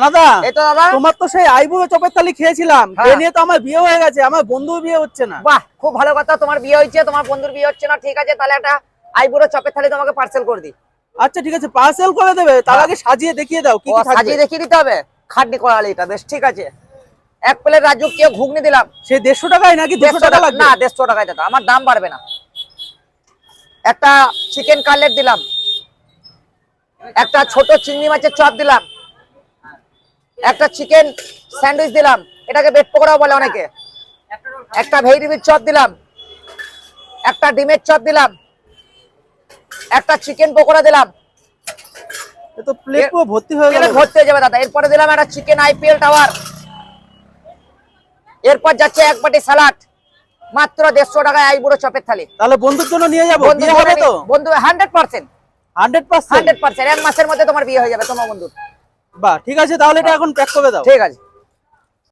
দাদা এই তো দাদা, তোমার তো সেই আইবুড়ো চপের থালি খেয়েছিলাম, হ্যাঁ। এ নিয়ে তো আমার বিয়ে হয়ে গেছে, আমার বন্ধুর বিয়ে হচ্ছে না। বাহ খুব ভালো কথা, তোমার বিয়ে হয়েছে, তোমার বন্ধুর বিয়ে হচ্ছে না, ঠিক আছে তাহলে একটা আইবুড়ো চপের থালি তোমাকে পার্সেল করে দিই। আচ্ছা ঠিক আছে, পার্সেল করে দেবে, তার হ্যাঁ। আগে সাজিয়ে দেখিয়ে দাও কি ও কি থাকবে। সাজিয়ে দেখিয়ে দিতে হবে, খাটনি করালে এটা বেশ ঠিক আছে। এক প্লেট রাজকীয় ঘুগনি দিলাম। সেই 150 টাকায় নাকি 200 টাকা লাগবে? না 150 টাকায় দাদা, আমার দাম বাড়বে না। একটা চিকেন কাটলেট দিলাম, একটা ছোট চিংড়ি মাছের চপ দিলাম, একটা চিকেন স্যান্ডউইচ দিলাম, এটাকে বেড পকোড়াও বলে অনেকে, একটা ভেজিটেবিল চপ দিলাম, একটা ডিমের চপ দিলাম, একটা চিকেন পকোড়া দিলাম। এ তো প্লেট পুরো ভর্তি হয়ে গেল। ভর্তি হয়ে যাবে দাদা। এরপরে দিলাম একটা চিকেন আইপিএল টাওয়ার। এরপর যাচ্ছে এক বাটি স্যালাড। মাত্র 150 টাকায় আইবুড়ো চপের থালি। তাহলে বন্ধুর জন্য নিয়ে যাবো, বন্ধু বিয়ে হবে তো? বন্ধু 100%। 100%? 100%, এক মাসের মধ্যে তোমার বিয়ে হয়ে যাবে তোমার বন্ধুর। বাহ ঠিক আছে, তাহলে এটা এখন প্যাক করে দাও। ঠিক আছে।